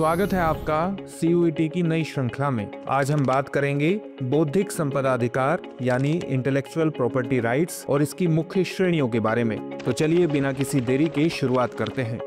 स्वागत है आपका CUET की नई श्रृंखला में। आज हम बात करेंगे बौद्धिक संपदा अधिकार यानी इंटेलेक्चुअल प्रॉपर्टी राइट्स और इसकी मुख्य श्रेणियों के बारे में। तो चलिए बिना किसी देरी के शुरुआत करते हैं।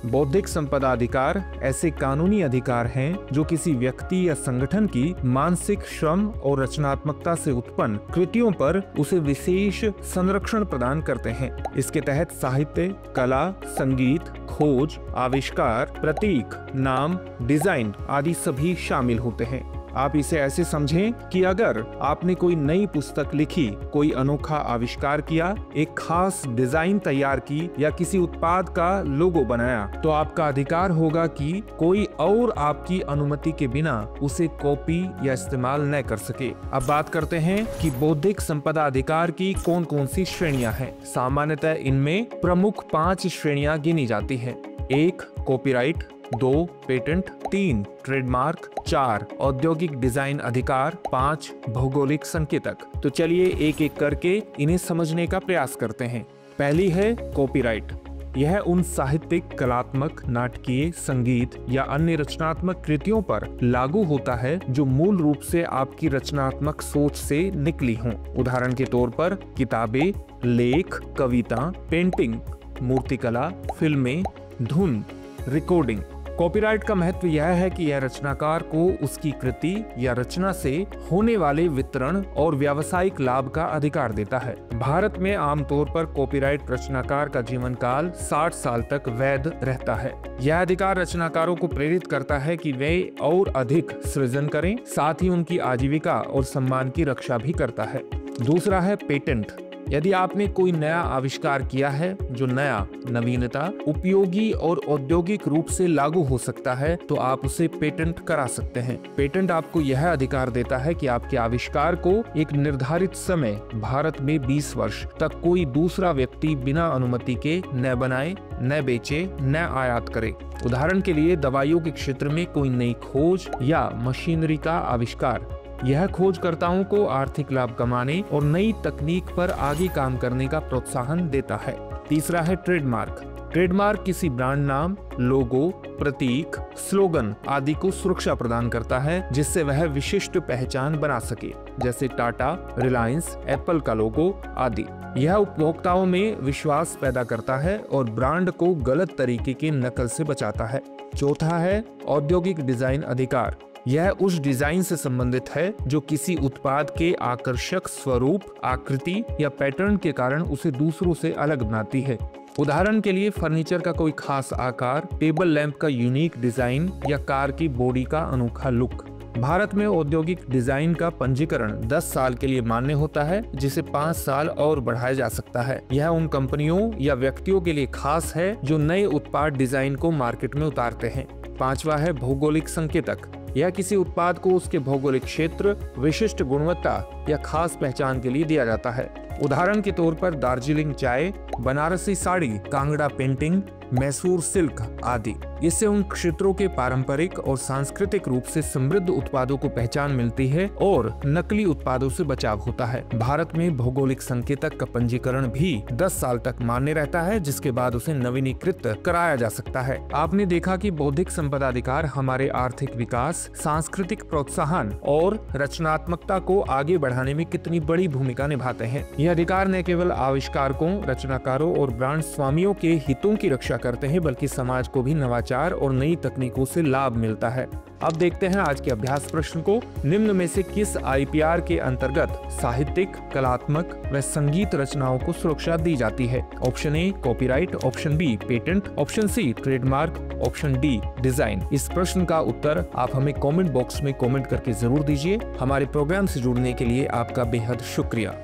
बौद्धिक संपदा अधिकार ऐसे कानूनी अधिकार हैं जो किसी व्यक्ति या संगठन की मानसिक श्रम और रचनात्मकता से उत्पन्न कृतियों पर उसे विशेष संरक्षण प्रदान करते हैं। इसके तहत साहित्य, कला, संगीत, खोज, आविष्कार, प्रतीक, नाम, डिजाइन आदि सभी शामिल होते हैं। आप इसे ऐसे समझें कि अगर आपने कोई नई पुस्तक लिखी, कोई अनोखा आविष्कार किया, एक खास डिजाइन तैयार की या किसी उत्पाद का लोगो बनाया, तो आपका अधिकार होगा कि कोई और आपकी अनुमति के बिना उसे कॉपी या इस्तेमाल न कर सके। अब बात करते हैं कि बौद्धिक संपदा अधिकार की कौन कौन सी श्रेणियां हैं। सामान्यतः इनमें प्रमुख 5 श्रेणियां गिनी जाती हैं। 1 कॉपीराइट, 2 पेटेंट, 3 ट्रेडमार्क, 4 औद्योगिक डिजाइन अधिकार, 5 भौगोलिक संकेतक। तो चलिए एक एक करके इन्हें समझने का प्रयास करते हैं। पहली है कॉपीराइट। यह उन साहित्यिक, कलात्मक, नाटकीय, संगीत या अन्य रचनात्मक कृतियों पर लागू होता है जो मूल रूप से आपकी रचनात्मक सोच से निकली हों। उदाहरण के तौर पर किताबें, लेख, कविता, पेंटिंग, मूर्तिकला, फिल्में, धुन, रिकॉर्डिंग। कॉपीराइट का महत्व यह है कि यह रचनाकार को उसकी कृति या रचना से होने वाले वितरण और व्यावसायिक लाभ का अधिकार देता है। भारत में आमतौर पर कॉपीराइट रचनाकार का जीवन काल 60 साल तक वैध रहता है। यह अधिकार रचनाकारों को प्रेरित करता है कि वे और अधिक सृजन करें, साथ ही उनकी आजीविका और सम्मान की रक्षा भी करता है। दूसरा है पेटेंट। यदि आपने कोई नया आविष्कार किया है जो नया, नवीनता, उपयोगी और औद्योगिक रूप से लागू हो सकता है, तो आप उसे पेटेंट करा सकते हैं। पेटेंट आपको यह अधिकार देता है कि आपके आविष्कार को एक निर्धारित समय, भारत में 20 वर्ष तक कोई दूसरा व्यक्ति बिना अनुमति के न बनाए, न बेचे, न आयात करे। उदाहरण के लिए दवाइयों के क्षेत्र में कोई नई खोज या मशीनरी का आविष्कार। यह खोजकर्ताओं को आर्थिक लाभ कमाने और नई तकनीक पर आगे काम करने का प्रोत्साहन देता है। तीसरा है ट्रेडमार्क। ट्रेडमार्क किसी ब्रांड नाम, लोगो, प्रतीक, स्लोगन आदि को सुरक्षा प्रदान करता है जिससे वह विशिष्ट पहचान बना सके, जैसे टाटा, रिलायंस, एप्पल का लोगो आदि। यह उपभोक्ताओं में विश्वास पैदा करता है और ब्रांड को गलत तरीके की नकल से बचाता है। चौथा है औद्योगिक डिजाइन अधिकार। यह उस डिजाइन से संबंधित है जो किसी उत्पाद के आकर्षक स्वरूप, आकृति या पैटर्न के कारण उसे दूसरों से अलग बनाती है। उदाहरण के लिए फर्नीचर का कोई खास आकार, टेबल लैंप का यूनिक डिजाइन या कार की बॉडी का अनोखा लुक। भारत में औद्योगिक डिजाइन का पंजीकरण 10 साल के लिए मान्य होता है, जिसे 5 साल और बढ़ाया जा सकता है। यह उन कंपनियों या व्यक्तियों के लिए खास है जो नए उत्पाद डिजाइन को मार्केट में उतारते हैं। 5वां है भौगोलिक संकेतक। यह किसी उत्पाद को उसके भौगोलिक क्षेत्र, विशिष्ट गुणवत्ता या खास पहचान के लिए दिया जाता है। उदाहरण के तौर पर दार्जिलिंग चाय, बनारसी साड़ी, कांगड़ा पेंटिंग, मैसूर सिल्क आदि। इससे उन क्षेत्रों के पारंपरिक और सांस्कृतिक रूप से समृद्ध उत्पादों को पहचान मिलती है और नकली उत्पादों से बचाव होता है। भारत में भौगोलिक संकेतक का पंजीकरण भी 10 साल तक मान्य रहता है, जिसके बाद उसे नवीनीकृत कराया जा सकता है। आपने देखा कि बौद्धिक संपदा अधिकार हमारे आर्थिक विकास, सांस्कृतिक प्रोत्साहन और रचनात्मकता को आगे बढ़ाने में कितनी बड़ी भूमिका निभाते हैं। यह अधिकार न केवल आविष्कारकों, रचनाकारों और ब्रांड स्वामियों के हितों की रक्षा करते हैं, बल्कि समाज को भी नवाचार और नई तकनीकों से लाभ मिलता है। अब देखते हैं आज के अभ्यास प्रश्न को। निम्न में से किस IPR के अंतर्गत साहित्यिक, कलात्मक व संगीत रचनाओं को सुरक्षा दी जाती है? Option A copyright, option B patent, option C trademark, option D design. इस प्रश्न का उत्तर आप हमें कमेंट बॉक्स में कमेंट करके जरूर दीजिए। हमारे प्रोग्राम से जुड़ने के लिए आपका बेहद शुक्रिया।